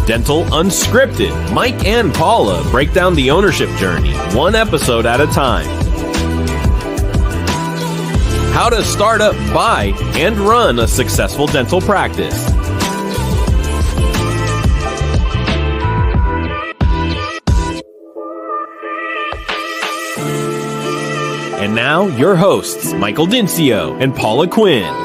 Dental Unscripted. Mike and Paula break down the ownership journey, one episode at a time. How to start up, buy, and run a successful dental practice. And now, your hosts, Michael Dincio and Paula Quinn.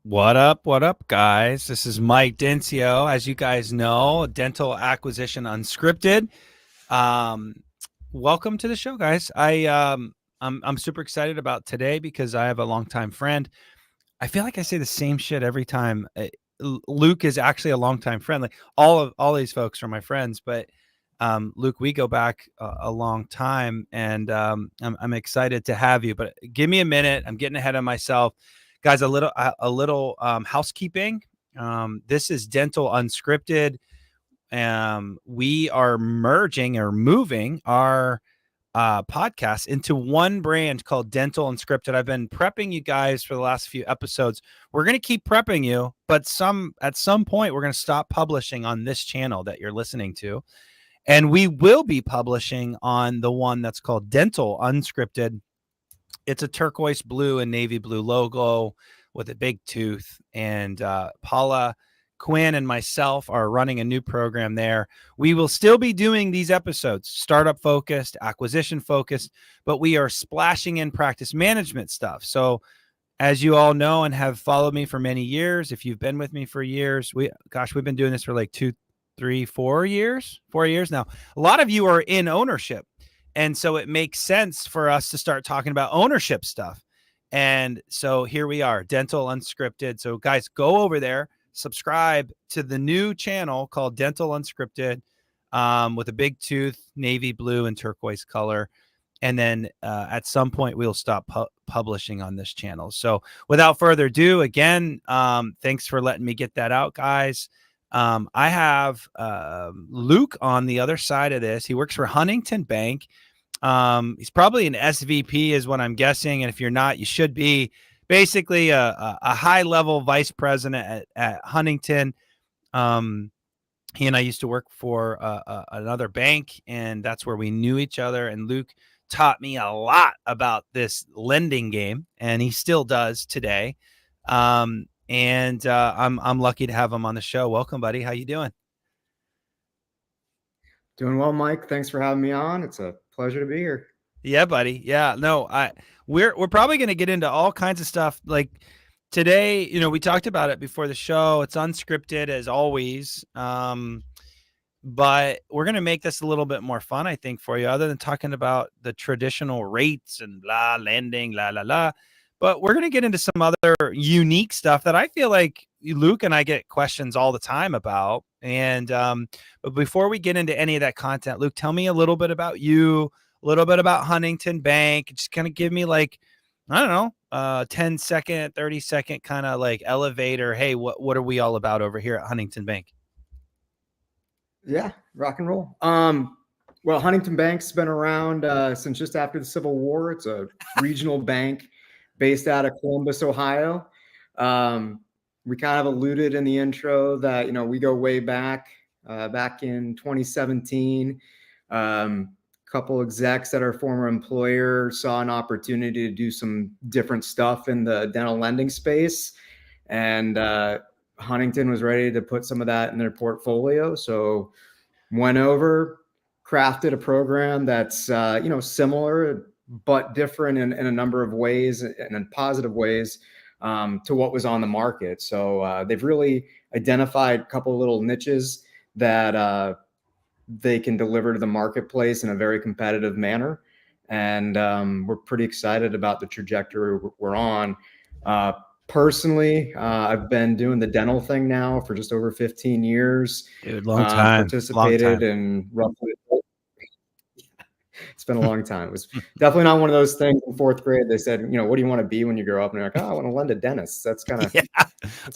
What up, guys? This is Mike Dincio. As you guys know, Dental Acquisition Unscripted. Welcome to the show, guys. I'm super excited about today because I have a longtime friend. I feel like I say the same shit every time. Luke is actually a longtime friend. Like all these folks are my friends, but Luke, we go back a long time, and I'm excited to have you. But give me a minute. I'm getting ahead of myself. Guys, a little housekeeping. This is Dental Unscripted. We are merging or moving our podcast into one brand called Dental Unscripted. I've been prepping you guys for the last few episodes. We're going to keep prepping you, but at some point we're going to stop publishing on this channel that you're listening to. And we will be publishing on the one that's called Dental Unscripted. It's a turquoise blue and navy blue logo with a big tooth. And Paula Quinn and myself are running a new program there. We will still be doing these episodes, startup focused, acquisition focused, but we are splashing in practice management stuff. So as you all know and have followed me for many years, if you've been with me for years, we've been doing this for like 4 years now. A lot of you are in ownership. And so it makes sense for us to start talking about ownership stuff. And so here we are, Dental Unscripted. So guys, go over there, subscribe to the new channel called Dental Unscripted, with a big tooth, navy blue and turquoise color. And then at some point we'll stop publishing on this channel. So without further ado, again, thanks for letting me get that out, guys. I have Luke on the other side of this. He works for Huntington Bank. He's probably an SVP is what I'm guessing. And if you're not, you should be. Basically a high-level vice president at Huntington. He and I used to work for another bank, and that's where we knew each other. And Luke taught me a lot about this lending game, and he still does today. I'm lucky to have him on the show. Welcome, buddy. How you doing? Doing well, Mike. Thanks for having me on. It's a pleasure to be here. Yeah, buddy. Yeah, no, we're probably going to get into all kinds of stuff. Like today, we talked about it before the show. It's unscripted as always. But we're going to make this a little bit more fun, I think, for you, other than talking about the traditional rates and lending, But we're going to get into some other unique stuff that I feel like Luke and I get questions all the time about. And but before we get into any of that content, Luke, tell me a little bit about you, a little bit about Huntington Bank. Just kind of give me 10-second, 30-second kind of like elevator. Hey, what are we all about over here at Huntington Bank? Yeah, rock and roll. Well, Huntington Bank's been around since just after the Civil War. It's a regional bank based out of Columbus, Ohio. We kind of alluded in the intro that, we go way back in 2017. Couple execs at our former employer saw an opportunity to do some different stuff in the dental lending space. And Huntington was ready to put some of that in their portfolio. So went over, crafted a program that's, similar, but different in a number of ways and in positive ways to what was on the market. So they've really identified a couple of little niches that they can deliver to the marketplace in a very competitive manner. And we're pretty excited about the trajectory we're on. Personally, I've been doing the dental thing now for just over 15 years. Dude, long time. Participated in roughly. It's been a long time. It was definitely not one of those things in fourth grade. They said, what do you want to be when you grow up? And they're like, I want to lend to dentists. That's kind of. Yeah.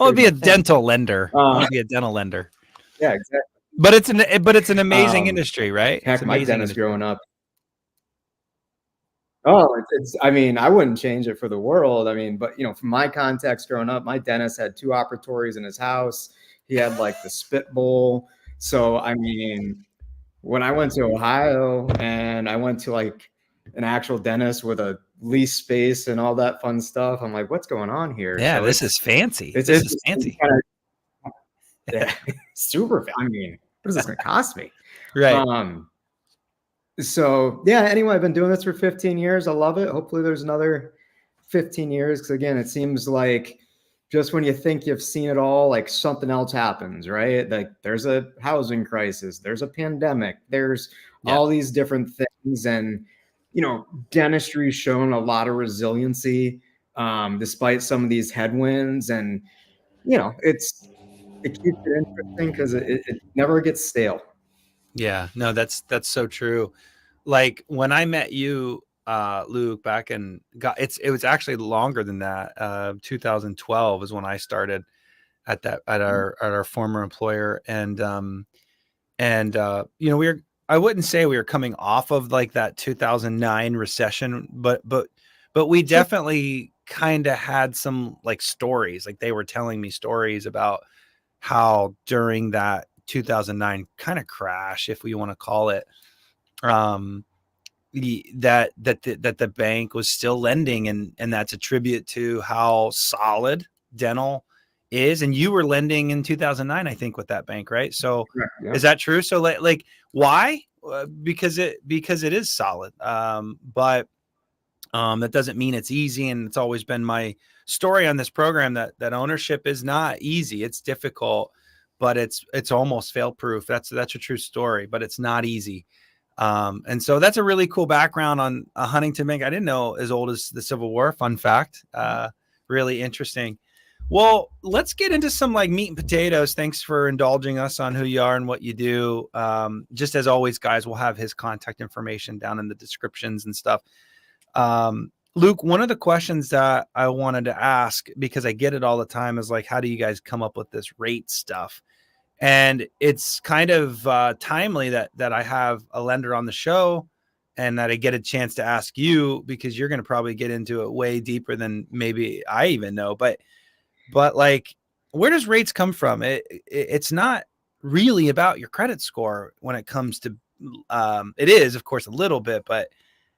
I'll be a dental lender. I'll be a dental lender. Yeah, exactly. But it's an amazing industry, right? Heck, my dentist growing up. Oh, I mean, I wouldn't change it for the world. I mean, but from my context growing up, my dentist had 2 operatories in his house. He had like the spit bowl. So, I mean, when I went to Ohio and I went to like an actual dentist with a lease space and all that fun stuff, I'm like, what's going on here? Yeah, So this is fancy. it's This is fancy. yeah, super. I mean, what is this going to cost me? Right. So yeah, anyway, I've been doing this for 15 years. I love it. Hopefully there's another 15 years. Cause again, it seems like just when you think you've seen it all, like something else happens, right? Like there's a housing crisis, there's a pandemic, there's all these different things. And, dentistry's shown a lot of resiliency, despite some of these headwinds. And, it keeps it interesting because it never gets stale. Yeah, no, that's so true. Like when I met you, Luke, back it was actually longer than that. 2012 is when I started at our former employer. And I wouldn't say we were coming off of like that 2009 recession, but we definitely kind of had some like stories, like they were telling me stories about how during that 2009 kind of crash, if we want to call it, that the bank was still lending, and that's a tribute to how solid dental is. And you were lending in 2009, I think, with that bank, right? So is that true? So like why? Because it is solid. But that doesn't mean it's easy. And it's always been my story on this program that ownership is not easy. It's difficult, but it's almost fail proof. That's a true story, but it's not easy. And so that's a really cool background on Huntington Bank. I didn't know as old as the Civil War. Fun fact. Really interesting. Well, let's get into some like meat and potatoes. Thanks for indulging us on who you are and what you do. Just as always, guys, we'll have his contact information down in the descriptions and stuff. Luke, one of the questions that I wanted to ask, because I get it all the time, is like, how do you guys come up with this rate stuff? And it's kind of timely that I have a lender on the show and that I get a chance to ask you, because you're going to probably get into it way deeper than maybe I even know. But like, where does rates come from? It's not really about your credit score when it comes to it is, of course, a little bit, but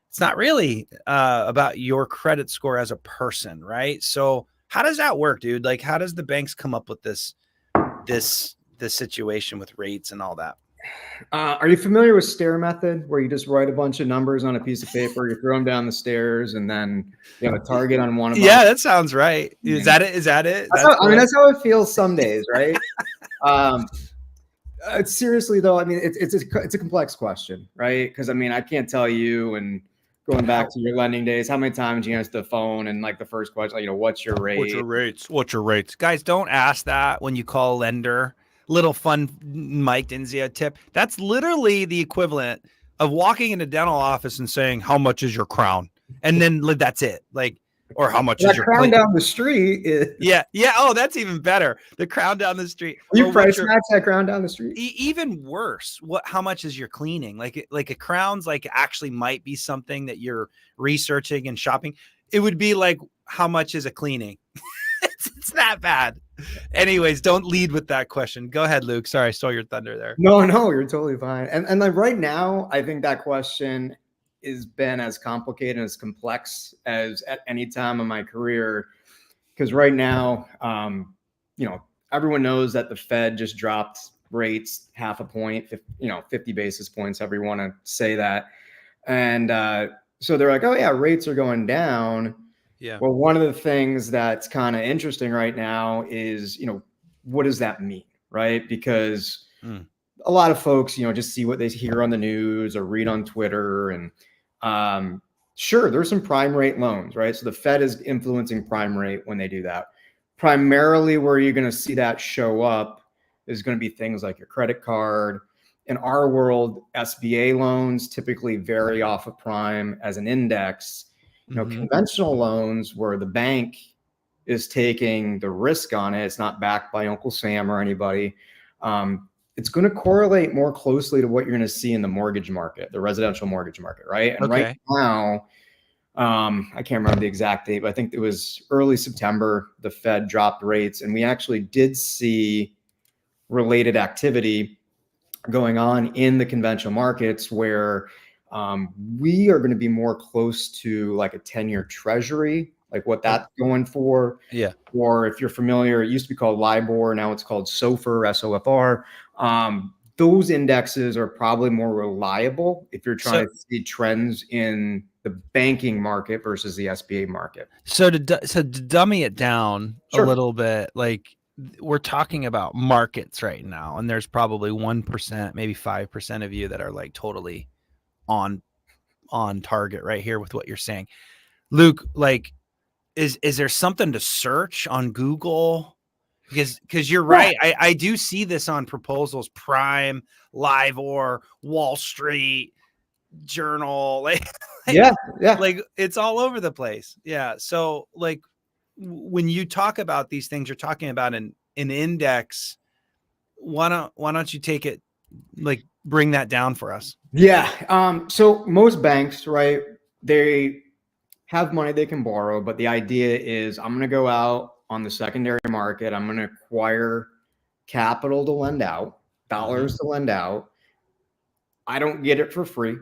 it's not really about your credit score as a person, right? So how does that work, dude? Like, how does the banks come up with this situation with rates and all that? Are you familiar with stair method, where you just write a bunch of numbers on a piece of paper, you throw them down the stairs, and then you have a target on one of them? Yeah, that sounds right. Is that it? That's how it feels some days, right? Seriously though, I mean, it's a complex question, right? Because I mean, I can't tell you, and going back to your lending days, how many times you answer the phone and like the first question, like, what's your rate? What's your rates? Guys, don't ask that when you call a lender. Little fun Mike Denzio tip. That's literally the equivalent of walking in a dental office and saying, how much is your crown? And then that's it. Like, or how much is your crown down the street? Yeah. Oh, that's even better. The crown down the street. You price match that crown down the street? Even worse. How much is your cleaning? Like a crown's like actually might be something that you're researching and shopping. It would be like, how much is a cleaning? It's that bad. Anyways, don't lead with that question. Go ahead, Luke. Sorry, I stole your thunder there. No, you're totally fine. And like right now, I think that question has been as complicated and as complex as at any time in my career. Because right now, everyone knows that the Fed just dropped rates 0.5 point, 50 basis points, however you want to say that. And so they're like, oh yeah, rates are going down. Yeah. Well, one of the things that's kind of interesting right now is, what does that mean, right? Because a lot of folks, just see what they hear on the news or read on Twitter. And sure, there's some prime rate loans, right? So the Fed is influencing prime rate when they do that. Primarily where you're going to see that show up is going to be things like your credit card. In our world, SBA loans typically vary off of prime as an index. Conventional loans where the bank is taking the risk on it, it's not backed by Uncle Sam or anybody. It's going to correlate more closely to what you're going to see in the mortgage market, the residential mortgage market, right? And right now, I can't remember the exact date, but I think it was early September, the Fed dropped rates, and we actually did see related activity going on in the conventional markets where we are going to be more close to like a 10-year treasury, like what that's going for. Yeah. Or if you're familiar, it used to be called LIBOR. Now it's called SOFR, SOFR. Those indexes are probably more reliable if you're trying to see trends in the banking market versus the SBA market. So to dummy it down a little bit, like we're talking about markets right now, and there's probably 1%, maybe 5% of you that are like totally on target right here with what you're saying. Luke, like, is there something to search on Google? Because you're right. I do see this on proposals, Prime, LIBOR, Wall Street Journal, like it's all over the place. Yeah. So like when you talk about these things, you're talking about an index. Why don't you take it, like bring that down for us? Yeah. So most banks, right, they have money they can borrow, but the idea is I'm going to go out on the secondary market. I'm going to acquire capital to lend out, dollars to lend out. I don't get it for free.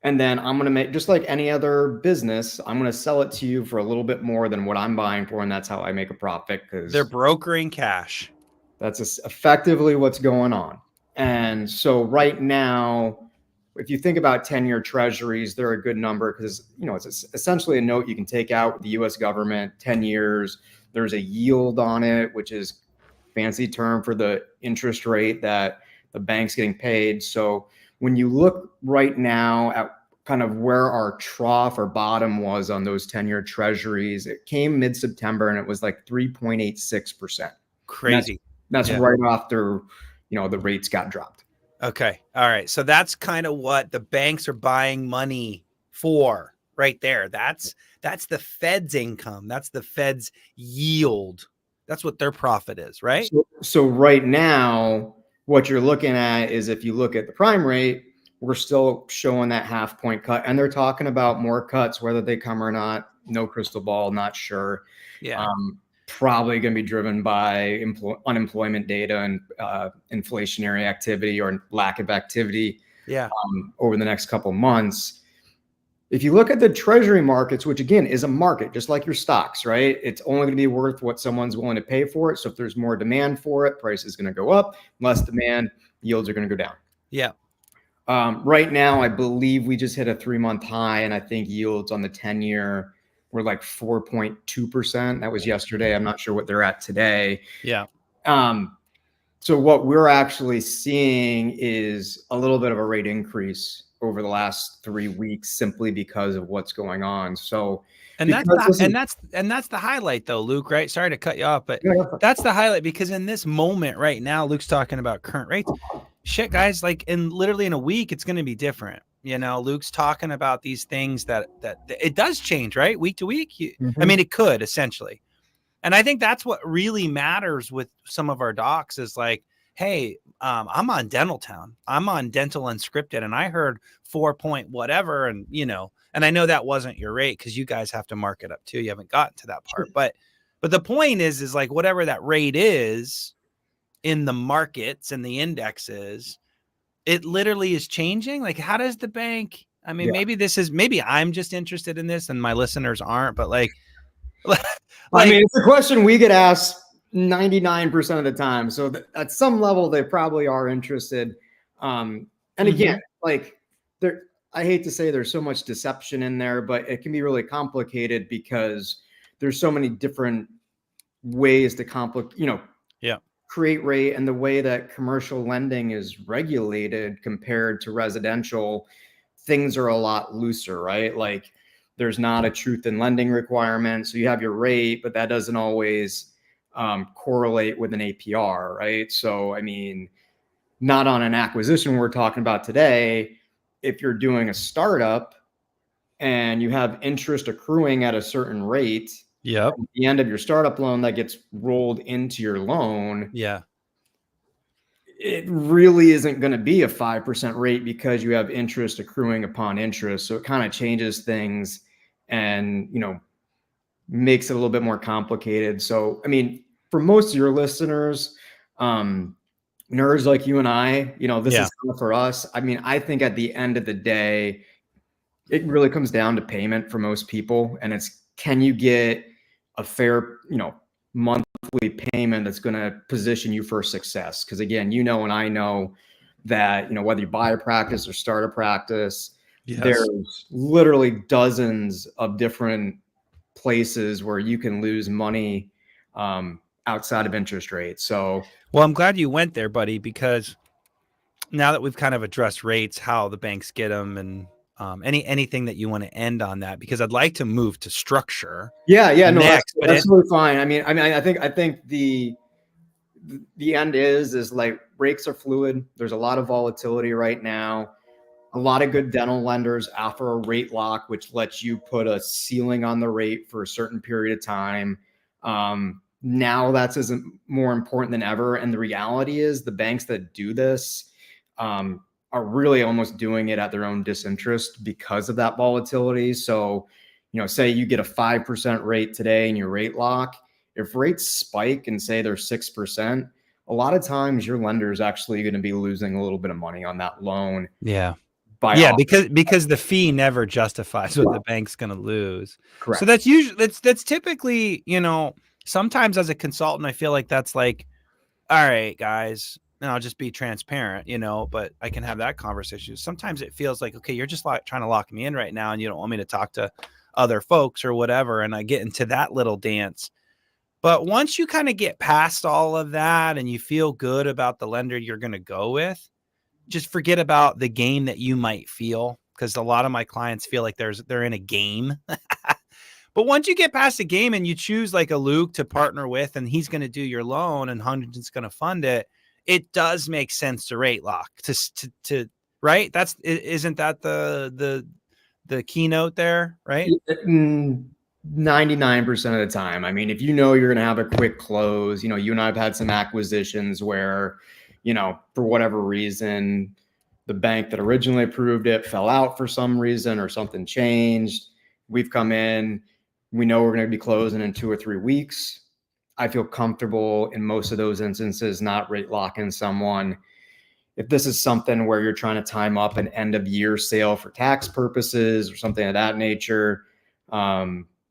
And then I'm going to make, just like any other business, I'm going to sell it to you for a little bit more than what I'm buying for. And that's how I make a profit, because they're brokering cash. That's effectively what's going on. And so right now, if you think about 10-year treasuries, they're a good number because, you know, it's essentially a note you can take out with the US government, 10 years. There's a yield on it, which is fancy term for the interest rate that the bank's getting paid. So when you look right now at kind of where our trough or bottom was on those 10-year treasuries, it came mid-September and it was like 3.86%. Crazy. That's right after, you know, the rates got dropped. Okay. All right. So that's kind of what the banks are buying money for right there. That's the Fed's income. That's the Fed's yield. That's what their profit is, right? So right now, what you're looking at is, if you look at the prime rate, we're still showing that 0.5 point cut, and they're talking about more cuts, whether they come or not. No crystal ball, not sure. Yeah. Probably going to be driven by unemployment data and inflationary activity or lack of activity over the next couple months. If you look at the treasury markets, which again is a market, just like your stocks, right? It's only going to be worth what someone's willing to pay for it. So if there's more demand for it, price is going to go up. Less demand, yields are going to go down. Yeah. Right now, I believe we just hit a 3-month high, and I think yields on the 10-year were like 4.2%. That was yesterday. I'm not sure what they're at today. Yeah. So what we're actually seeing is a little bit of a rate increase over the last 3 weeks, simply because of what's going on. So, and that's the highlight though, Luke, right? Sorry to cut you off, but that's the highlight, because in this moment right now, Luke's talking about current rates. Shit, guys, like literally in a week, it's going to be different. You know, Luke's talking about these things that it does change, right? Week to week. I mean, it could essentially. And I think that's what really matters with some of our docs is like, hey, I'm on Dental Town. I'm on Dental Unscripted, and I heard 4 point whatever. And, you know, and I know that wasn't your rate because you guys have to mark it up too. You haven't gotten to that part. But the point is like whatever that rate is in the markets and the indexes, it literally is changing. Like, how does the bank, I mean, maybe I'm just interested in this and my listeners aren't, but like I mean, it's a question we get asked 99% of the time. So at some level, they probably are interested. And again, like I hate to say there's so much deception in there, but it can be really complicated because there's so many different ways to create rate, and the way that commercial lending is regulated compared to residential, things are a lot looser, right? Like there's not a truth in lending requirement. So you have your rate, but that doesn't always correlate with an APR, right? So, I mean, not on an acquisition we're talking about today. If you're doing a startup and you have interest accruing at a certain rate, at the end of your startup loan that gets rolled into your loan. Yeah. it really isn't going to be a 5% rate because you have interest accruing upon interest. So it kind of changes things and, makes it a little bit more complicated. So, I mean, for most of your listeners, nerds like you and I, this is kind of for us. I mean, I think at the end of the day, it really comes down to payment for most people. And it's, can you get a fair, monthly payment that's going to position you for success? Because again, and I know that, whether you buy a practice or start a practice, there's literally dozens of different places where you can lose money outside of interest rates. So, well, I'm glad you went there, buddy, because now that we've kind of addressed rates, how the banks get them, and anything that you want to end on that, because I'd like to move to structure. Yeah, no, next, that's totally fine. I mean, I think the end is like rates are fluid. There's a lot of volatility right now. A lot of good dental lenders offer a rate lock, which lets you put a ceiling on the rate for a certain period of time. Now that's more important than ever. And the reality is the banks that do this are really almost doing it at their own disinterest because of that volatility. So, say you get a 5% rate today in your rate lock. If rates spike and say they're 6%, a lot of times your lender is actually going to be losing a little bit of money on that loan. Yeah. Because the fee never justifies what the bank's going to lose. Correct. So that's usually, that's typically, sometimes as a consultant, I feel like that's like, all right, guys, and I'll just be transparent, but I can have that conversation. Sometimes it feels like, okay, you're just trying to lock me in right now, and you don't want me to talk to other folks or whatever. And I get into that little dance. But once you kind of get past all of that and you feel good about the lender you're going to go with, just forget about the game that you might feel, because a lot of my clients feel like they're in a game. But once you get past the game and you choose like a Luke to partner with, and he's going to do your loan and Huntington's going to fund it, it does make sense to rate lock to right. Isn't that the keynote there, right? 99% of the time. I mean, if you're going to have a quick close, you and I have had some acquisitions where, for whatever reason, the bank that originally approved it fell out for some reason or something changed. We've come in, we know we're going to be closing in 2 or 3 weeks. I feel comfortable in most of those instances not rate locking someone. If this is something where you're trying to time up an end of year sale for tax purposes or something of that nature,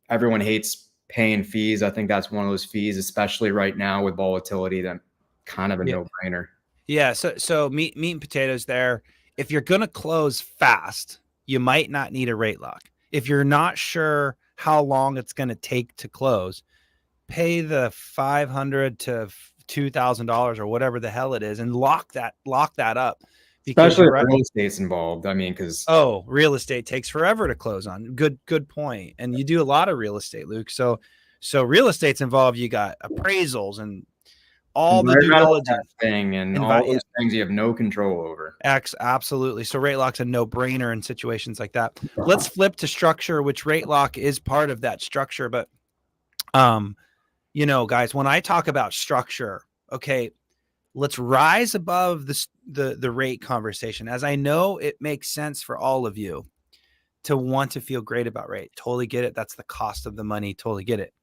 everyone hates paying fees. I think that's one of those fees, especially right now with volatility, that kind of a no-brainer. Yeah. So meat and potatoes there. If you're going to close fast, you might not need a rate lock. If you're not sure how long it's going to take to close, pay the $500 to $2,000 or whatever the hell it is, and lock that up. Especially if real estate's involved. I mean, because real estate takes forever to close on. Good point. And you do a lot of real estate, Luke. So real estate's involved. You got appraisals and all the due diligence thing and all those things you have no control over. Absolutely. So rate lock's a no-brainer in situations like that. Let's flip to structure, which rate lock is part of that structure. But guys, when I talk about structure, okay, let's rise above the rate conversation, as I know it makes sense for all of you to want to feel great about rate. Totally get it. That's the cost of the money. Totally get it.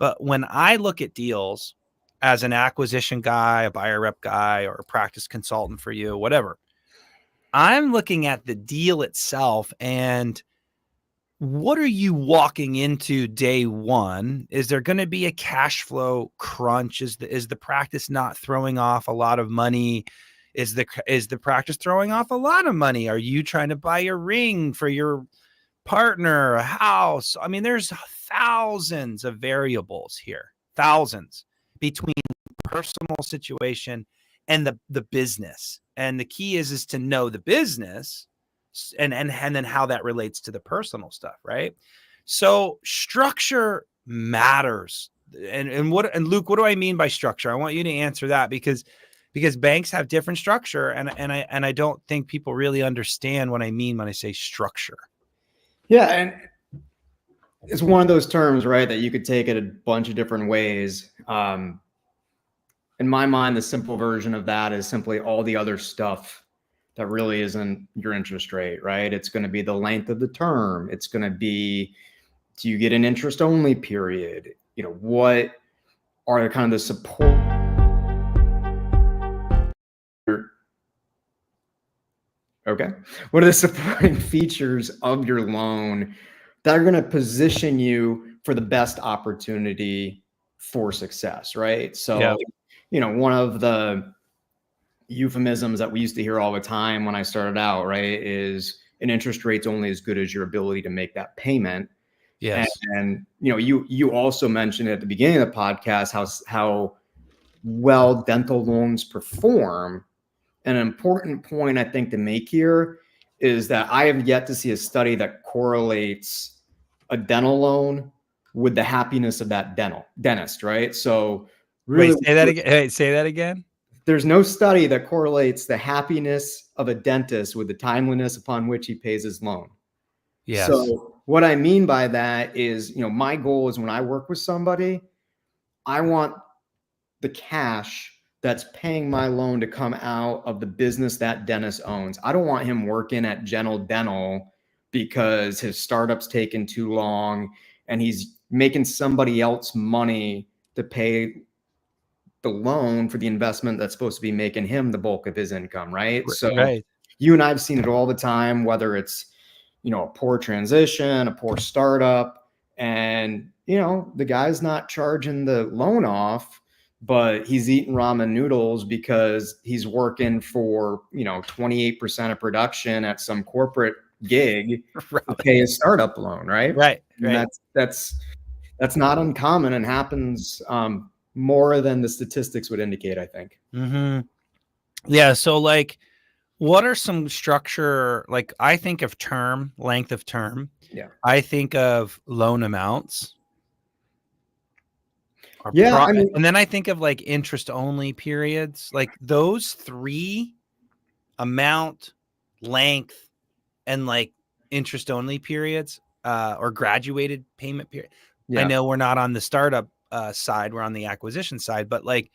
But when I look at deals as an acquisition guy, a buyer rep guy, or a practice consultant for you, whatever, I'm looking at the deal itself and what are you walking into day one? Is there going to be a cash flow crunch? Is the practice not throwing off a lot of money? Is the practice throwing off a lot of money? Are you trying to buy a ring for your partner, a house? I mean, there's thousands of variables here, thousands between personal situation and the business. And the key is to know the business and then how that relates to the personal stuff, right? So structure matters. And Luke, what do I mean by structure? I want you to answer that because banks have different structure, and I don't think people really understand what I mean when I say structure. Yeah, and it's one of those terms, right, that you could take it a bunch of different ways. in my mind, the simple version of that is simply all the other stuff that really isn't your interest rate, right? It's going to be the length of the term. It's going to be, do you get an interest only period? You know, what are kind of the support? Okay. What are the supporting features of your loan that are going to position you for the best opportunity for success, right? So, Yeah. you know, one of the euphemisms that we used to hear all the time when I started out, right, is an interest rate's only as good as your ability to make that payment. Yes. And you know, you also mentioned at the beginning of the podcast how well dental loans perform. And an important point I think to make here is that I have yet to see a study that correlates a dental loan with the happiness of that dentist, right? So really, Wait, say that again. Hey, say that again. there's no study that correlates the happiness of a dentist with the timeliness upon which he pays his loan. Yes. So what I mean by that is, you know, my goal is when I work with somebody, I want the cash that's paying my loan to come out of the business that dentist owns. I don't want him working at General Dental because his startup's taking too long and he's making somebody else money to pay the loan for the investment that's supposed to be making him the bulk of his income, right? So Right. you and I've seen it all the time, whether it's, you know, a poor transition, a poor startup, and, you know, the guy's not charging the loan off, but he's eating ramen noodles because he's working for, you know, 28% of production at some corporate gig Right. to pay his startup loan, right? Right. And Right. that's not uncommon and happens more than the statistics would indicate, I think. Mm-hmm. Yeah. So like, what are some structure? Like I think of term, length of term. Yeah. I think of loan amounts. Yeah. I mean, And then I think of like interest only periods, like those three: amount, length, and like interest only periods, or graduated payment period. I yeah. know we're not on the startup side, we're on the acquisition side, but like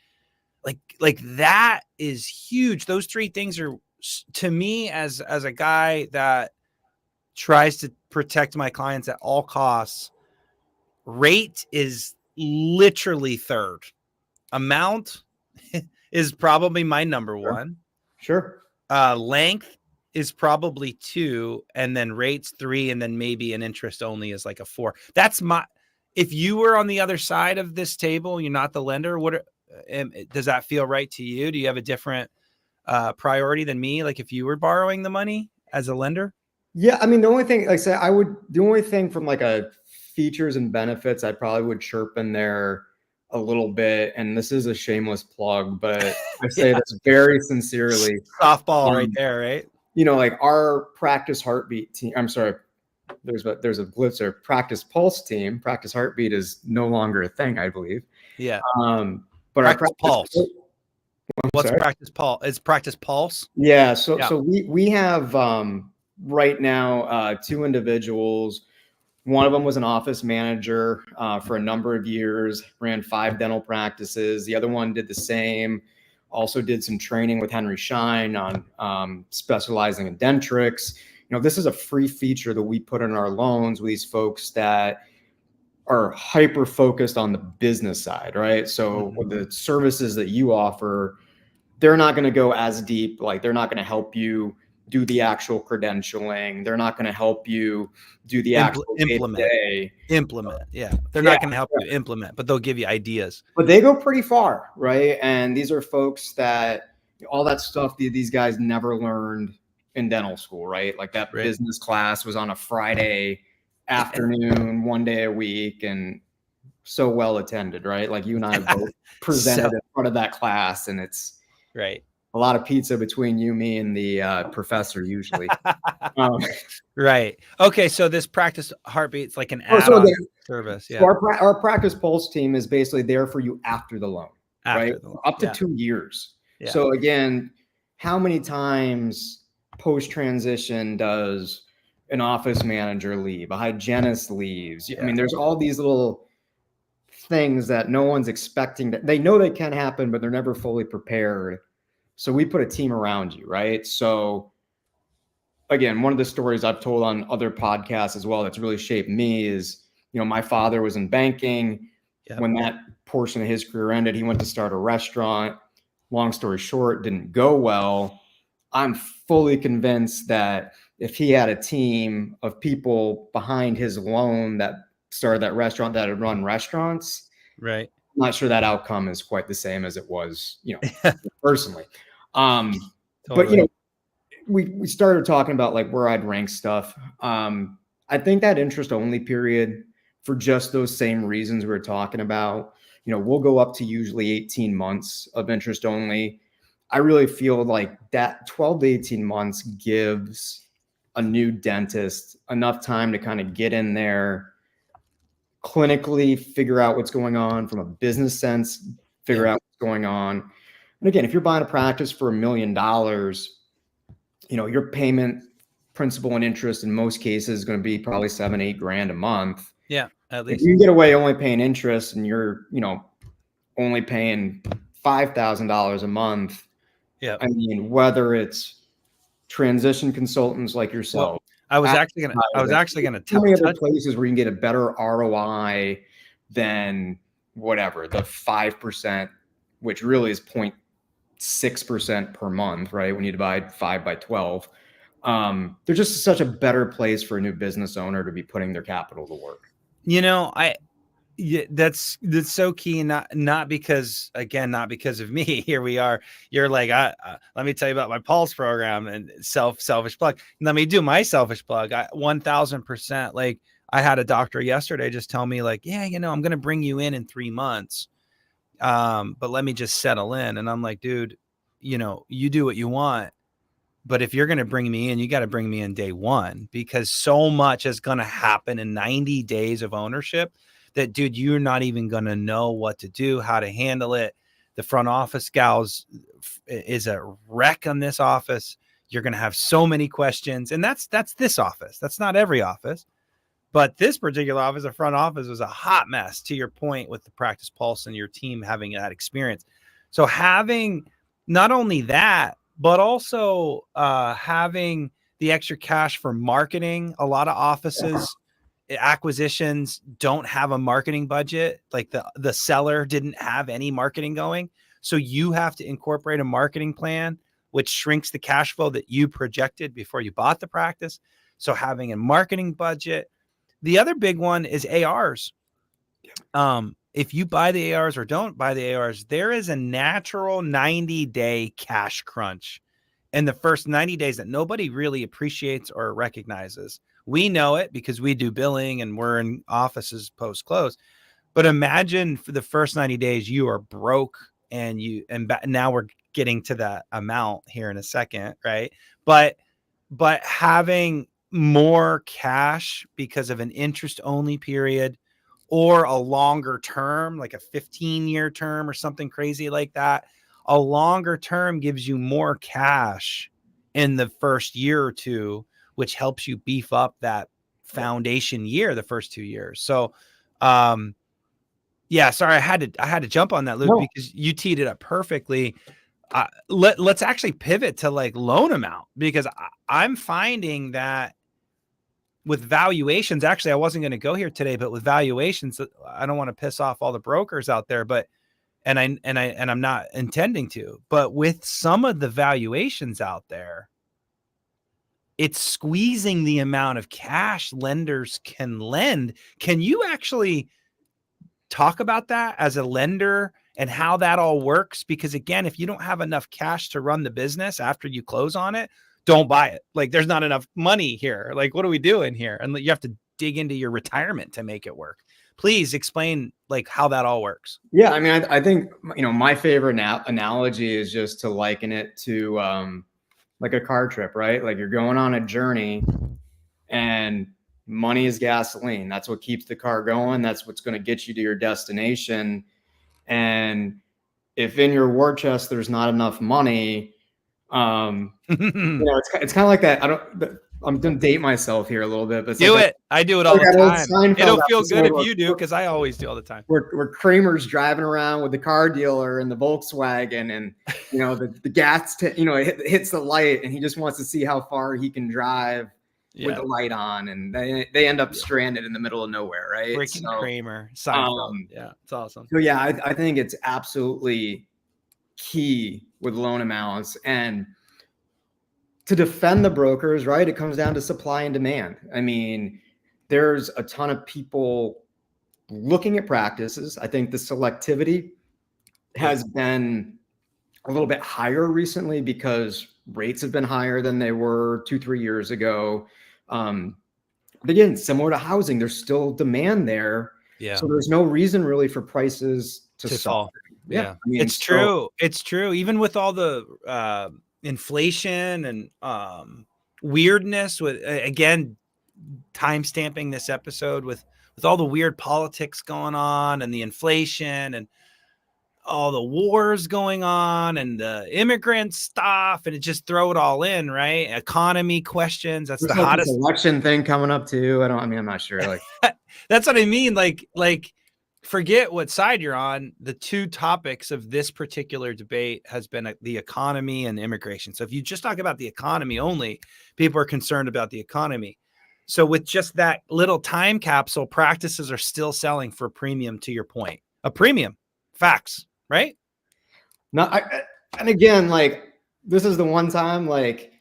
that is huge. Those three things are, to me, as a guy that tries to protect my clients at all costs, rate is literally third. Amount is probably my number one. Sure. Length is probably 2, and then rates 3, and then maybe an interest only is like a 4. That's my, if you were on the other side of this table, you're not the lender, does that feel right to you? Do you have a different priority than me? Like if you were borrowing the money as a lender? Yeah, I mean, the only thing, like I said, the only thing from like a features and benefits, I probably would chirp in there a little bit. And this is a shameless plug, but I say Yeah. this very sincerely. Softball right there, right? You know, like our Practice Heartbeat team, I'm sorry, there's a glitch there. Practice Pulse team, Practice Heartbeat is no longer a thing, I believe. Yeah. But Practice our Pulse. What's sorry? Practice Pulse? It's Practice Pulse. Yeah. So we have right now 2 individuals. One of them was an office manager for a number of years, ran 5 dental practices. The other one did the same, also did some training with Henry Schein on specializing in dentrix. You know, this is a free feature that we put in our loans with these folks that are hyper focused on the business side, right? So with the services that you offer, they're not going to go as deep. Like they're not going to help you do the actual credentialing. They're not going to help you do the actual implement. Yeah. They're not going to help you implement, but they'll give you ideas. But they go pretty far, right? And these are folks that all that stuff these guys never learned in dental school, right? Like that business class was on a Friday afternoon, 1 day a week, and so well attended, right? Like you and I both presented in front of that class, and it's right. A lot of pizza between you, me, and the professor usually. Right. Okay. So this Practice Heartbeat's like an add-on service. Yeah. So our Practice Pulse team is basically there for you after the loan, right? Up to 2 years. Yeah. So again, how many times post-transition does an office manager leave? A hygienist leaves? I mean, there's all these little things that no one's expecting. That they know they can happen, but they're never fully prepared. So we put a team around you, right? So again, one of the stories I've told on other podcasts as well that's really shaped me is, my father was in banking. Yep. When that portion of his career ended, he went to start a restaurant. Long story short, didn't go well. I'm fully convinced that if he had a team of people behind his loan that started that restaurant that had run restaurants, right. I'm not sure that outcome is quite the same as it was, personally. Totally. But, we started talking about like where I'd rank stuff. I think that interest only period, for just those same reasons we were talking about, we'll go up to usually 18 months of interest only. I really feel like that 12 to 18 months gives a new dentist enough time to kind of get in there, clinically figure out what's going on from a business sense, figure out what's going on. And again, if you're buying a practice for $1 million, your payment, principal and interest in most cases is going to be probably $7-8 grand a month. Yeah, at least. If you can get away only paying interest and you're, only paying $5,000 a month. Yeah. I mean, whether it's transition consultants like yourself. Well, I was actually gonna tell me other places where you can get a better ROI than whatever, the 5%, which really is 0.6% per month, right? When you divide 5 by 12. They're just such a better place for a new business owner to be putting their capital to work. That's so key. Not because of me. Here we are. You're like, let me tell you about my Pulse program and selfish plug. Let me do my selfish plug. 1000%. Like, I had a doctor yesterday just tell me like, yeah, I'm going to bring you in 3 months. But let me just settle in. And I'm like, dude, you do what you want. But if you're going to bring me in, you got to bring me in day one, because so much is going to happen in 90 days of ownership that, dude, you're not even going to know what to do, how to handle it. The front office gals is a wreck on this office. You're going to have so many questions. And that's this office. That's not every office. But this particular office, the front office, was a hot mess, to your point with the Practice Pulse and your team having that experience. So having not only that, but also having the extra cash for marketing. A lot of offices, acquisitions don't have a marketing budget. Like the seller didn't have any marketing going. So you have to incorporate a marketing plan, which shrinks the cash flow that you projected before you bought the practice. So having a marketing budget. The other big one is ARs. If you buy the ARs or don't buy the ARs, there is a natural 90-day cash crunch in the first 90 days that nobody really appreciates or recognizes. We know it because we do billing and we're in offices post-close. But imagine for the first 90 days, you are broke and now we're getting to that amount here in a second, right? But having more cash because of an interest-only period, or a longer term, like a 15-year term or something crazy like that. A longer term gives you more cash in the first year or two, which helps you beef up that foundation year, the first 2 years. So, sorry, I had to jump on that, Luke, because you teed it up perfectly. Let's actually pivot to like loan amount, because I'm finding that with valuations, actually, I wasn't going to go here today, but with valuations, I don't want to piss off all the brokers out there, and I'm not intending to, but with some of the valuations out there, it's squeezing the amount of cash lenders can lend. Can you actually talk about that as a lender and how that all works? Because again, if you don't have enough cash to run the business after you close on it, don't buy it. Like, there's not enough money here. Like, what are we doing here? And you have to dig into your retirement to make it work. Please explain like how that all works. Yeah. I mean, I think, my favorite analogy is just to liken it to like a car trip, right? Like, you're going on a journey and money is gasoline. That's what keeps the car going. That's what's going to get you to your destination. And if in your war chest there's not enough money, it's kind of like that. I'm gonna date myself here a little bit, but it's Do like it. I do it all like the that old time. Seinfeld It'll feel good episode if you do, because I always do all the time. where Kramer's driving around with the car dealer in the Volkswagen, and the gas hits the light, and he just wants to see how far he can drive with the light on, and they end up stranded in the middle of nowhere, right? Freaking Kramer, Seinfeld. Yeah, it's awesome. So yeah, I think it's absolutely key with loan amounts, and to defend the brokers, right? It comes down to supply and demand. I mean, there's a ton of people looking at practices. I think the selectivity has been a little bit higher recently because rates have been higher than they were 2-3 years ago. But again, similar to housing, there's still demand there. Yeah. So there's no reason really for prices to fall. Yeah. I mean, it's true. It's true. Even with all the inflation and weirdness with, again, time stamping this episode with all the weird politics going on and the inflation and all the wars going on and the immigrant stuff, and it just throw it all in, right? Economy questions. That's the hottest election thing coming up too. I'm not sure. Like that's what I mean. Like forget what side you're on. The two topics of this particular debate has been the economy and immigration. So if you just talk about the economy only, people are concerned about the economy. So with just that little time capsule, practices are still selling for a premium, to your point. A premium. Facts, right? No, and again, like this is the one time, like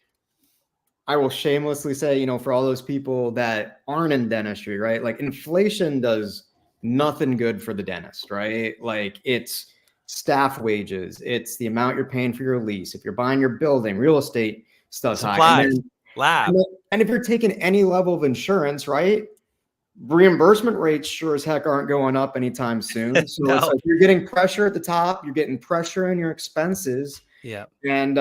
I will shamelessly say, for all those people that aren't in dentistry, right? Like inflation does nothing good for the dentist, right? Like it's staff wages, it's the amount you're paying for your lease. If you're buying your building, real estate stuff's high. And then, lab. And if you're taking any level of insurance, right? Reimbursement rates sure as heck aren't going up anytime soon. So No. it's like you're getting pressure at the top, you're getting pressure in your expenses. Yeah. And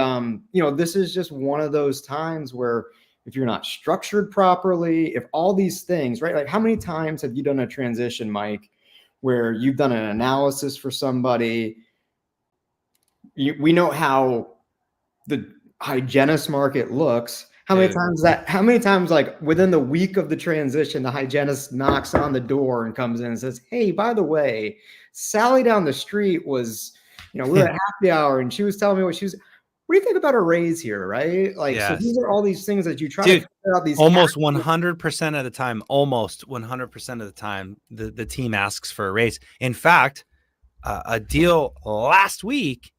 this is just one of those times where if you're not structured properly, if all these things, right? Like how many times have you done a transition, Mike, where you've done an analysis for somebody? We know how the hygienist market looks. How many times like within the week of the transition, the hygienist knocks on the door and comes in and says, "Hey, by the way, Sally down the street was, we were at happy hour and she was telling me what do you think about a raise here?" Right? Like, So these are all these things that you try to figure out. These almost 100% of the time, the team asks for a raise. In fact, a deal last week,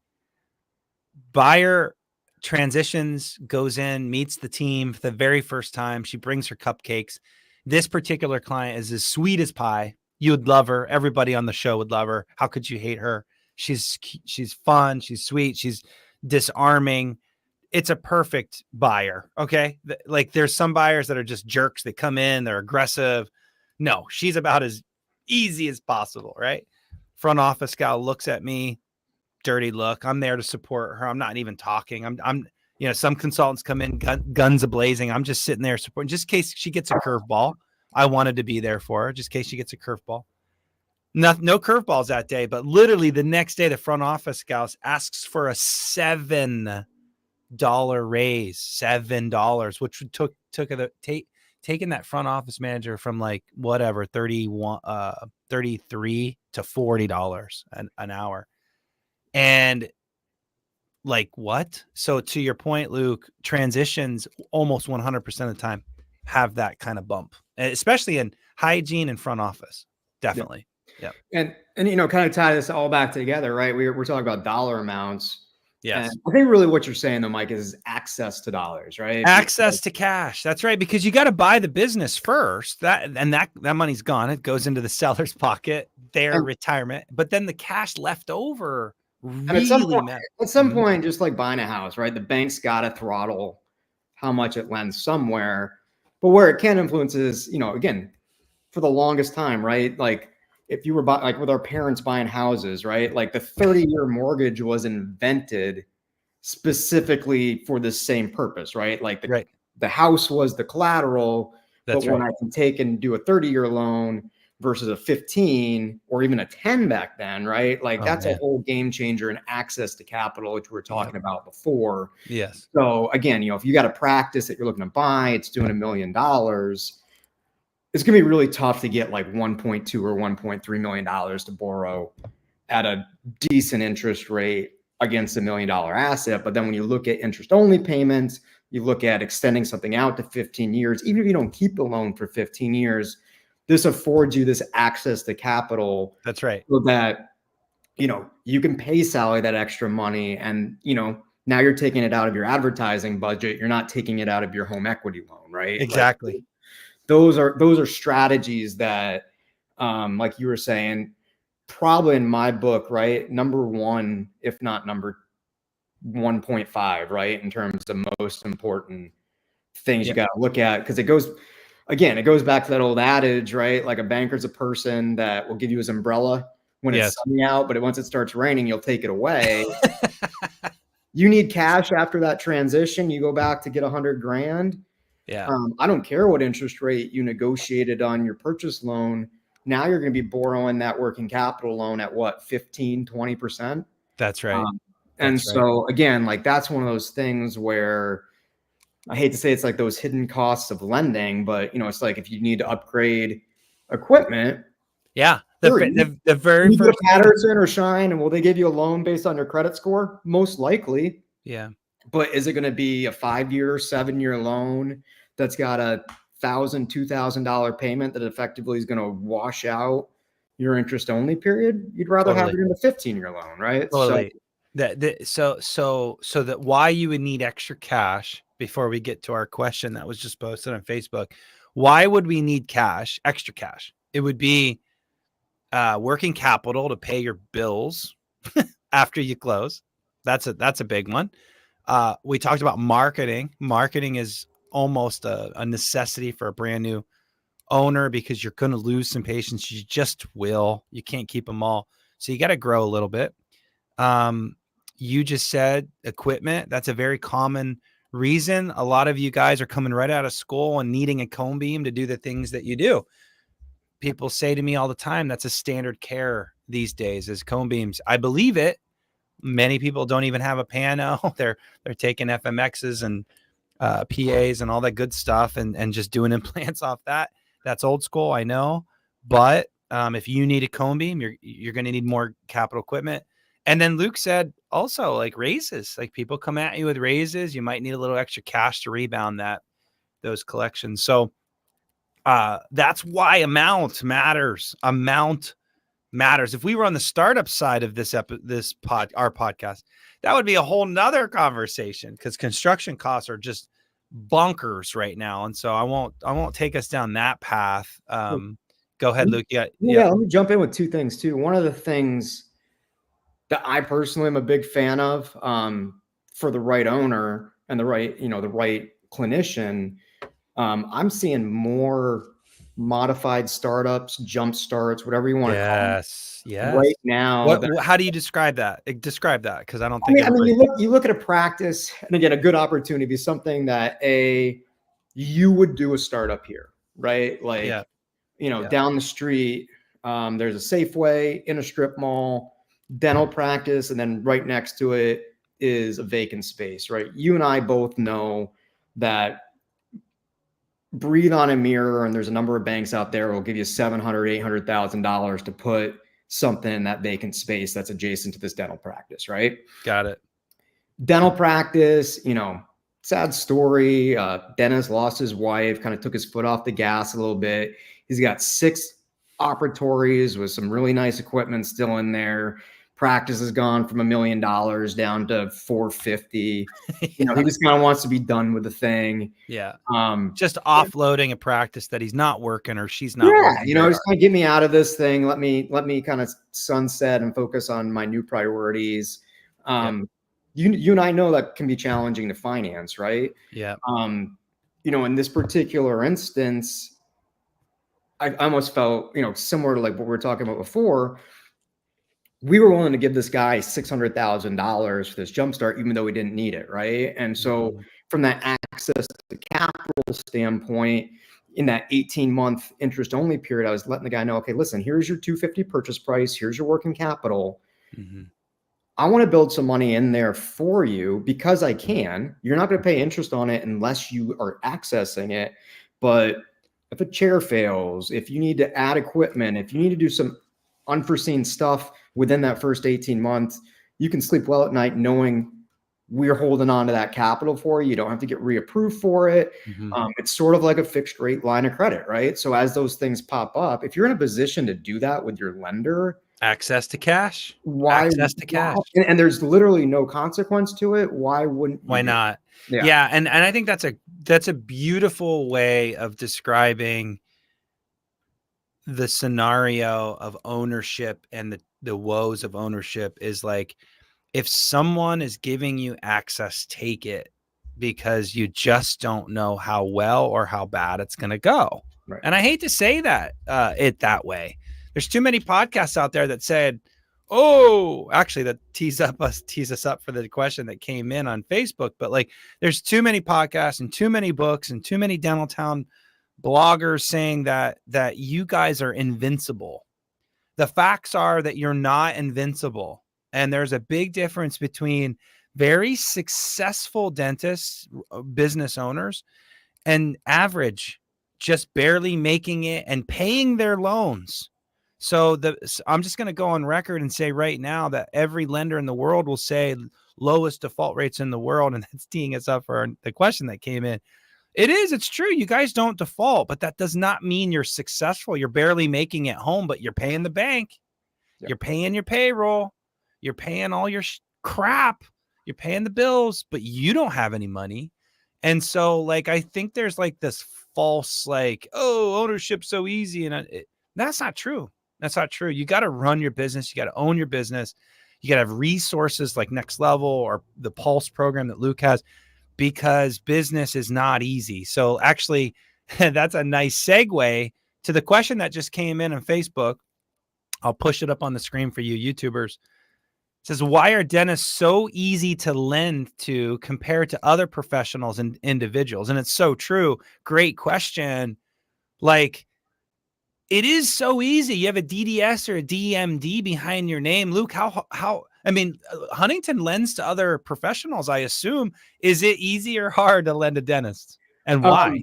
buyer transitions, goes in, meets the team for the very first time. She brings her cupcakes. This particular client is as sweet as pie. You would love her. Everybody on the show would love her. How could you hate her? She's fun. She's sweet. She's disarming. It's a perfect buyer. Okay. Like there's some buyers that are just jerks. They come in, they're aggressive. No, she's about as easy as possible. Right. Front office gal looks at me, dirty look. I'm there to support her. I'm not even talking. I'm some consultants come in guns a-blazing. I'm just sitting there supporting, just in case she gets a curveball. I wanted to be there for her, just in case she gets a curveball. No curveballs that day, but literally the next day, the front office gals asks for a $7 raise, $7, which took taking that front office manager from like whatever 33 to $40 an hour. And like what? So to your point, Luke, transitions almost 100% of the time have that kind of bump, especially in hygiene and front office. Definitely. Yeah. And kind of tie this all back together, right? We're talking about dollar amounts. Yes. And I think really what you're saying though, Mike, is access to dollars, right? Access to cash. That's right. Because you got to buy the business first. That money's gone. It goes into the seller's pocket, their retirement. But then the cash left over really at some point, just like buying a house, right? The bank's got to throttle how much it lends somewhere. But where it can influence is, again, for the longest time, right? Like if you were like with our parents buying houses, right? Like the 30-year mortgage was invented specifically for this same purpose, right? Like the house was the collateral, but when I can take and do a 30-year loan, versus a 15 or even a 10 back then, right? Like Oh, that's man. a whole game changer in access to capital, which we were talking about before. Yes. So again, if you got a practice that you're looking to buy, it's doing $1 million. It's going to be really tough to get like 1.2 or $1.3 million to borrow at a decent interest rate against $1 million asset. But then when you look at interest only payments, you look at extending something out to 15 years, even if you don't keep the loan for 15 years, this affords you this access to capital. That's right. So that, you can pay Sally that extra money and, now you're taking it out of your advertising budget. You're not taking it out of your home equity loan, right? Exactly. Like, those are strategies that, like you were saying, probably in my book, right? Number one, if not number 1.5, right? In terms of most important things you got to look at. Because it goes back to that old adage, right? Like a banker's a person that will give you his umbrella when it's sunny out, but once it starts raining, you'll take it away. You need cash after that transition. You go back to get 100 grand. Yeah. I don't care what interest rate you negotiated on your purchase loan. Now you're going to be borrowing that working capital loan at what, 15, 20%? That's right. So again, like that's one of those things where I hate to say it's like those hidden costs of lending, but it's like if you need to upgrade equipment. Yeah. The very first Patterson or Shine, and will they give you a loan based on your credit score? Most likely. Yeah. But is it going to be a 5-year, 7-year loan that's got a $1,000, $2,000 payment that effectively is going to wash out your interest only period? You'd rather have it in a 15-year loan, right? Totally. So that why you would need extra cash, before we get to our question that was just posted on Facebook, why would we need extra cash? It would be working capital to pay your bills after you close. That's a big one. We talked about marketing. Marketing is almost a necessity for a brand new owner because you're going to lose some patients. You just will. You can't keep them all. So you got to grow a little bit. You just said equipment. That's a very common reason. A lot of you guys are coming right out of school and needing a cone beam to do the things that you do. People say to me all the time, that's a standard care these days is cone beams. I believe it. Many people don't even have a pano. They're taking FMXs and PAs and all that good stuff and just doing implants off that. That's old school, I know. But if you need a cone beam, you're going to need more capital equipment. And then Luke said also like raises, like people come at you with raises. You might need a little extra cash to rebound those collections. So that's why amount matters. Amount matters. If we were on the startup side of our podcast, that would be a whole nother conversation because construction costs are just bonkers right now. And so I won't take us down that path. Go ahead, Luke. Yeah. Let me jump in with two things too. One of the things that I personally am a big fan of, for the right owner and the right clinician, I'm seeing more modified startups, jump starts, whatever you want to call them. Yes. Right now. How do you describe that? Describe that, because I don't think. You look at a practice, and again, a good opportunity be something that you would do a startup here, right? Like, down the street, there's a Safeway in a strip mall, dental practice, and then right next to it is a vacant space, right? You and I both know that breathe on a mirror, and there's a number of banks out there will give you $700,000, $800,000 to put something in that vacant space that's adjacent to this dental practice, right? Got it. Dental practice, sad story. Dennis lost his wife, kind of took his foot off the gas a little bit. He's got 6 operatories with some really nice equipment still in there. Practice has gone from $1 million down to $450. He just kind of wants to be done with the thing. Yeah. Just offloading a practice that he's not working or she's not working. Just kind of get me out of this thing. Let me kind of sunset and focus on my new priorities. You and I know that can be challenging to finance, right? Yeah. In this particular instance, I almost felt, similar to like what we were talking about before. We were willing to give this guy $600,000 for this jumpstart, even though we didn't need it, right? And so from that access to capital standpoint, in that 18-month interest only period, I was letting the guy know, okay, listen, here's your 250 purchase price. Here's your working capital. Mm-hmm. I want to build some money in there for you because I can. You're not going to pay interest on it unless you are accessing it. But if a chair fails, if you need to add equipment, if you need to do some unforeseen stuff within that first 18 months, you can sleep well at night knowing we're holding on to that capital for you. You don't have to get reapproved for it. Mm-hmm. It's sort of like a fixed rate line of credit, right? So as those things pop up, if you're in a position to do that with your lender, access to cash, why? And there's literally no consequence to it. Why wouldn't you? Why not? Yeah. And I think that's a beautiful way of describing the scenario of ownership and the woes of ownership is like, if someone is giving you access, take it, because you just don't know how well or how bad it's going to go. Right. And I hate to say that it that way. There's too many podcasts out there that said, oh, actually that tease us up for the question that came in on Facebook. But like, there's too many podcasts and too many books and too many Dental Town bloggers saying that you guys are invincible. The facts are that you're not invincible. And there's a big difference between very successful dentists, business owners, and average, just barely making it and paying their loans. So I'm just going to go on record and say right now that every lender in the world will say lowest default rates in the world. And that's teeing us up for the question that came in. It's true. You guys don't default, but that does not mean you're successful. You're barely making it home, but you're paying the bank. Yep. You're paying your payroll. You're paying all your crap. You're paying the bills, but you don't have any money. And so like, I think there's like this false, like, oh, ownership's so easy. And that's not true. That's not true. You got to run your business. You got to own your business. You got to have resources like Next Level or the Pulse program that Luke has, because business is not easy. So actually, that's a nice segue to the question that just came in on Facebook. I'll push it up on the screen for you YouTubers. It says, why are dentists so easy to lend to compared to other professionals and individuals? And it's so true. Great question. Like, it is so easy. You have a DDS or a DMD behind your name. Luke, how, I mean, Huntington lends to other professionals, I assume. Is it easy or hard to lend to dentists? And why?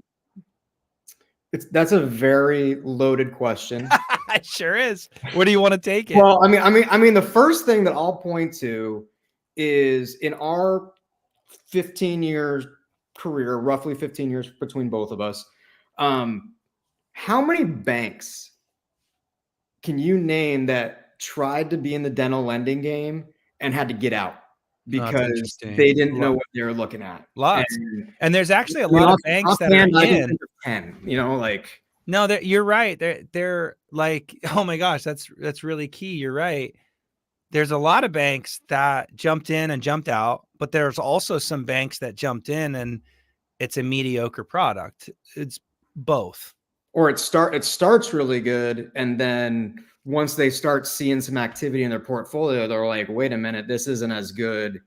That's a very loaded question. It sure is. Where do you want to take it? Well, I mean, the first thing that I'll point to is in our 15 years career, roughly 15 years between both of us. How many banks can you name that tried to be in the dental lending game and had to get out because they didn't know what they were looking at? Lots. And there's actually a lot of banks that are in. 10, you know, like. No, you're right. They're like, oh my gosh, that's really key. You're right. There's a lot of banks that jumped in and jumped out, but there's also some banks that jumped in and it's a mediocre product. It's both. Or it starts really good, and then once they start seeing some activity in their portfolio, they're like, wait a minute, this isn't as good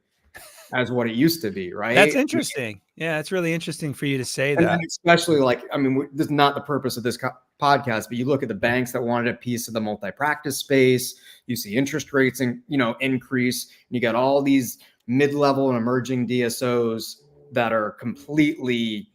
as what it used to be, right? That's interesting. Yeah, it's really interesting for you to say that. And especially like, I mean, this is not the purpose of this podcast, but you look at the banks that wanted a piece of the multi-practice space, you see interest rates increase, and you got all these mid-level and emerging DSOs that are completely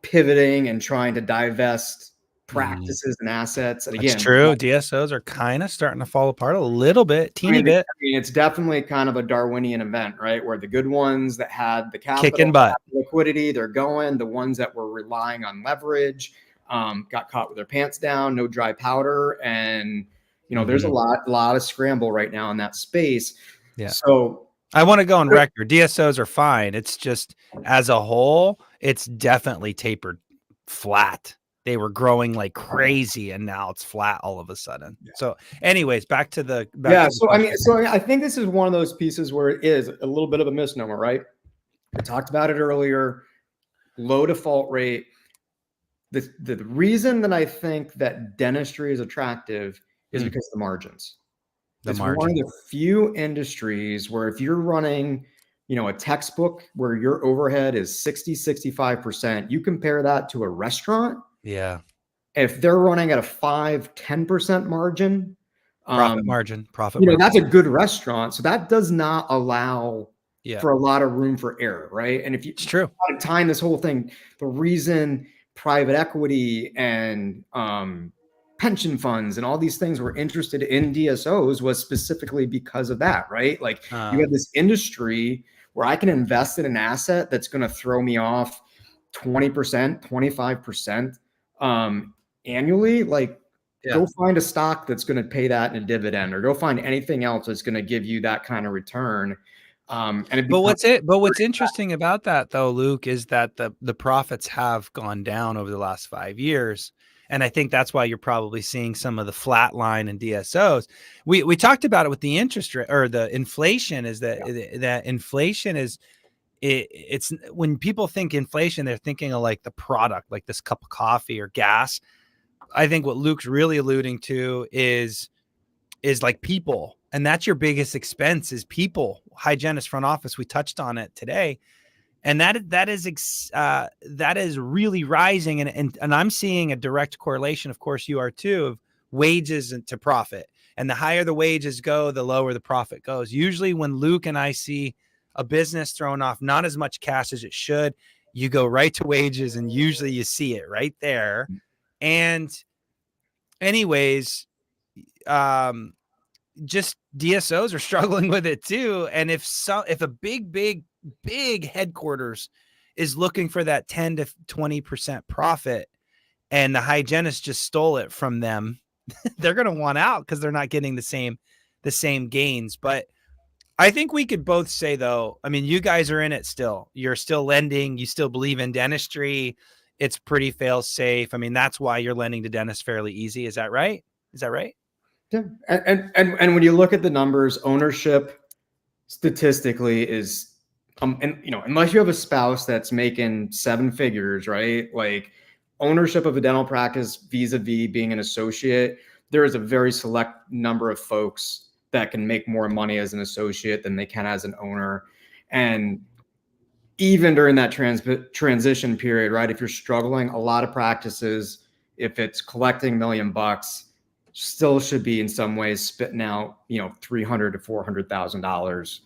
pivoting and trying to divest practices and assets. And again, it's true. DSOs are kind of starting to fall apart a little bit, teeny bit. I mean, it's definitely kind of a Darwinian event, right? Where the good ones that had the capital, kicking butt, liquidity, they're going. The ones that were relying on leverage got caught with their pants down, no dry powder, and there's a lot of scramble right now in that space. Yeah. So I want to go on record. DSOs are fine. It's just as a whole, it's definitely tapered flat. They were growing like crazy, and now it's flat all of a sudden. Yeah. So, anyways, back to the I think this is one of those pieces where it is a little bit of a misnomer, right? I talked about it earlier. Low default rate. The reason that I think that dentistry is attractive is because of the margins. It's one of the few industries where if you're running, a textbook where your overhead is 60, 65%, you compare that to a restaurant. Yeah. if they're running at a 5-10% margin, profit you know, margin. that's a good restaurant. So that does not allow Yeah. for a lot of room for error, right? And if you It's true. time this whole thing, the reason private equity and pension funds and all these things were interested in DSOs was specifically because of that, right? Like you have this industry where I can invest in an asset that's going to throw me off 20%, 25% annually. Like, go find a stock that's going to pay that in a dividend, or go find anything else that's going to give you that kind of return. But what's interesting about that though, Luke, is that the profits have gone down over the last 5 years. And I think that's why you're probably seeing some of the flat line in DSOs. We talked about it with the interest rate or the inflation, is that inflation is it's when people think inflation, they're thinking of like the product, like this cup of coffee or gas. I think what Luke's really alluding to is like people, and that's your biggest expense is people. Hygienist, front office, we touched on it today, and that is really rising, and I'm seeing a direct correlation, of course you are too, of wages to profit. And the higher the wages go, the lower the profit goes. Usually when Luke and I see a business throwing off not as much cash as it should, you go right to wages, and usually you see it right there. And anyways, just DSOs are struggling with it too. And if a big headquarters is looking for that 10 to 20% profit, and the hygienist just stole it from them, they're going to want out because they're not getting the same gains. But I think we could both say, though, I mean, you guys are in it still. You're still lending. You still believe in dentistry. It's pretty fail safe. I mean, that's why you're lending to dentists fairly easy. Is that right? Yeah. And when you look at the numbers, ownership statistically is, and you know, unless you have a spouse that's making 7 figures, right? Like, ownership of a dental practice vis-a-vis being an associate, there is a very select number of folks that can make more money as an associate than they can as an owner. And even during that transition period, right? If you're struggling, a lot of practices, if it's collecting $1 million, still should be in some ways spitting out, you know, $300,000 to $400,000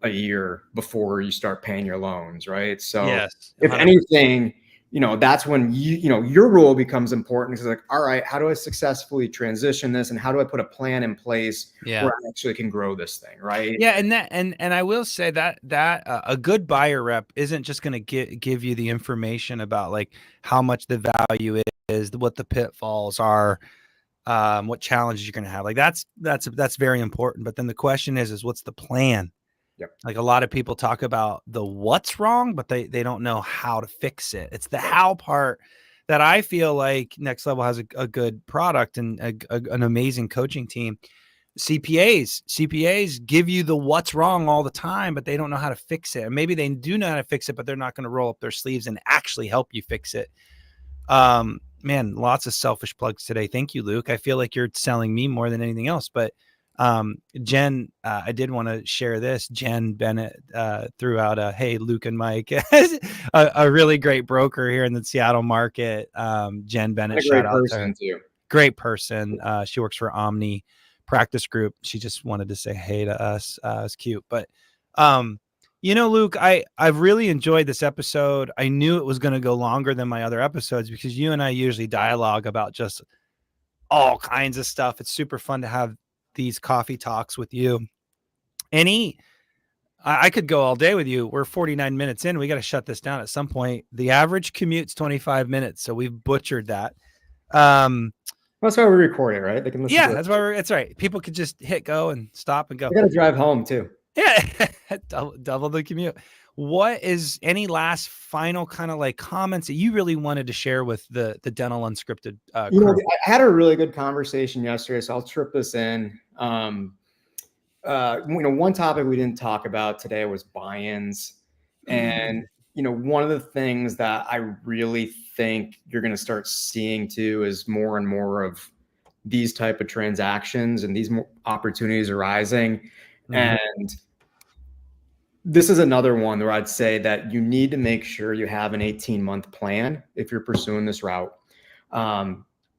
a year before you start paying your loans, right? So yes, if anything, you know, that's when you know, your role becomes important. It's like, all right, how do I successfully transition this, and how do I put a plan in place where I actually can grow this thing, right? Yeah, and I will say that a good buyer rep isn't just going to give you the information about like how much the value is, what the pitfalls are, what challenges you're going to have. Like that's very important. But then the question is what's the plan? Yep. Like a lot of people talk about the what's wrong, but they don't know how to fix it. It's the how part that I feel like Next Level has a good product and an amazing coaching team. CPAs give you the what's wrong all the time, but they don't know how to fix it. And maybe they do know how to fix it, but they're not going to roll up their sleeves and actually help you fix it. Man, lots of selfish plugs today. Thank you, Luke. I feel like you're selling me more than anything else, but Jen, I did want to share this. Jen Bennett threw out a, hey, Luke and Mike, a really great broker here in the Seattle market. Jen Bennett, shout out to her. Too. Great person. She works for Omni Practice Group. She just wanted to say hey to us. It's cute. But you know, Luke, I've really enjoyed this episode. I knew it was going to go longer than my other episodes because you and I usually dialogue about just all kinds of stuff. It's super fun to have these coffee talks with you. I could go all day with you. We're 49 minutes in. We got to shut this down at some point. The average commute's 25 minutes. So we've butchered that. That's why we record it, right? They can listen to it. That's right. People could just hit go and stop and go. I got to drive home too. Yeah. double the commute. What is any last final kind of like comments that you really wanted to share with the Dental Unscripted you know, crew? I had a really good conversation yesterday, so I'll trip this in. You know, one topic we didn't talk about today was buy-ins. And, you know, one of the things that I really think you're going to start seeing too is more and more of these type of transactions and these opportunities arising. And this is another one where I'd say that you need to make sure you have an 18-month plan if you're pursuing this route.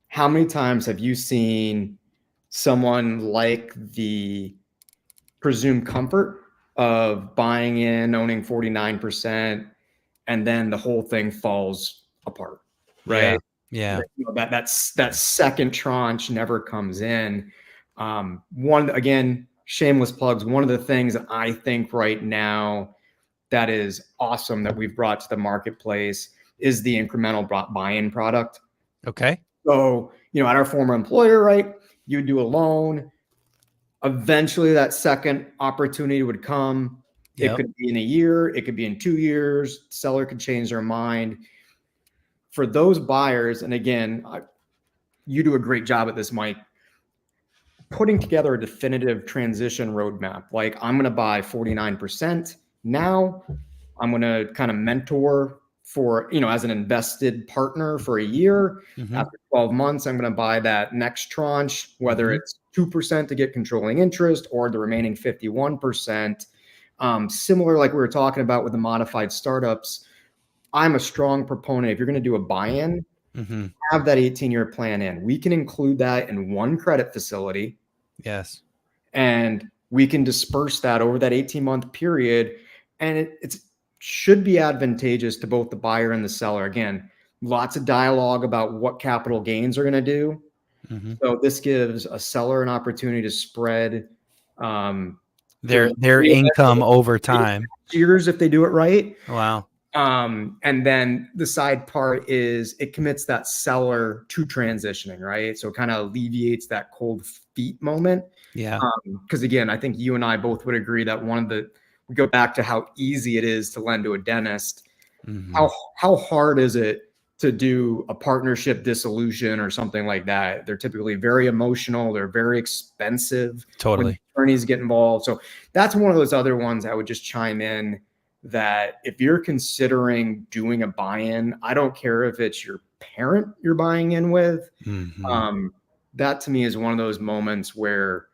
how many times have you seen someone like the presumed comfort of buying in, owning 49%, and then the whole thing falls apart, right? Yeah. That second tranche never comes in. Again, shameless plugs. One of the things that I think right now that is awesome that we've brought to the marketplace is the incremental buy-in product. Okay. So, at our former employer, right, you do a loan. Eventually, that second opportunity would come. It could be in a year. It could be in 2 years. Seller could change their mind. For those buyers, and again, you do a great job at this, Mike, putting together a definitive transition roadmap. Like, I'm going to buy 49% now. I'm going to kind of mentor for, as an invested partner for a year. After 12 months, I'm going to buy that next tranche, whether it's 2% to get controlling interest or the remaining 51%. Similar, like we were talking about with the modified startups, I'm a strong proponent. If you're going to do a buy-in, have that 18-year plan in. We can include that in one credit facility. Yes. And we can disperse that over that 18-month period. And it should be advantageous to both the buyer and the seller. Again, lots of dialogue about what capital gains are going to do. So this gives a seller an opportunity to spread their income over time. Years if they do it right. Wow. And then the side part is it commits that seller to transitioning, right? So it kind of alleviates that cold feet moment. Yeah. Because again, I think you and I both would agree that we go back to how easy it is to lend to a dentist. How hard is it to do a partnership dissolution or something like that? They're typically very emotional. They're very expensive. Totally. When attorneys get involved. So that's one of those other ones I would just chime in that if you're considering doing a buy-in, I don't care if it's your parent you're buying in with. That to me is one of those moments where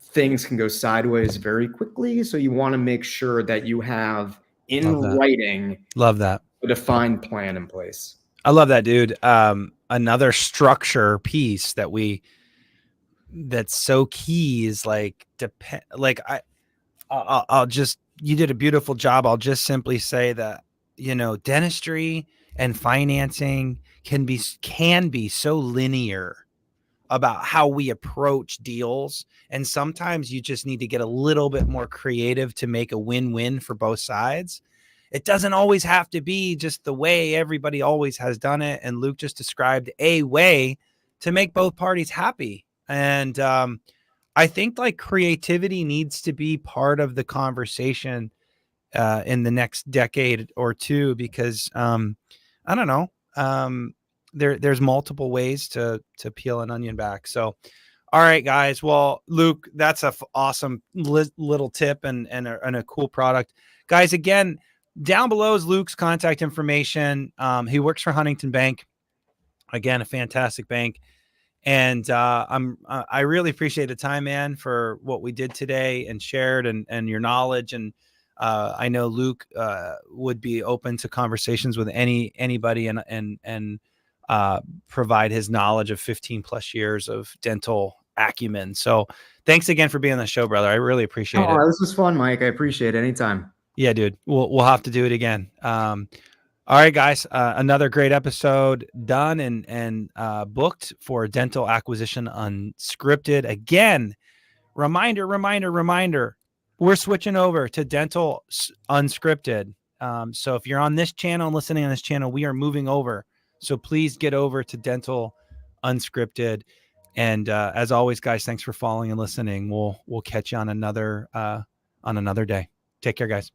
things can go sideways very quickly. So you want to make sure that you have in writing a defined plan in place. I love that, dude. Another structure piece that's so key is I'll just, you did a beautiful job. I'll just simply say that, dentistry and financing can be so linear about how we approach deals. And sometimes you just need to get a little bit more creative to make a win-win for both sides. It doesn't always have to be just the way everybody always has done it. And Luke just described a way to make both parties happy. And I think creativity needs to be part of the conversation in the next decade or two, because I don't know. There's multiple ways to peel an onion back. So, all right, guys. Well, Luke, that's a awesome little tip and a cool product, guys. Again, down below is Luke's contact information. He works for Huntington Bank. Again, a fantastic bank. And I really appreciate the time, man, for what we did today and shared and your knowledge. And I know Luke would be open to conversations with anybody and provide his knowledge of 15 plus years of dental acumen. So thanks again for being on the show, brother. I really appreciate it. This was fun, Mike. I appreciate it. Anytime. Yeah, dude. We'll have to do it again. All right, guys. Another great episode done and booked for Dental Acquisition Unscripted. Again, reminder. We're switching over to Dental Unscripted. So if you're on this channel and listening on this channel, we are moving over. So please get over to Dental Unscripted. And as always, guys, thanks for following and listening. We'll catch you on another day. Take care, guys.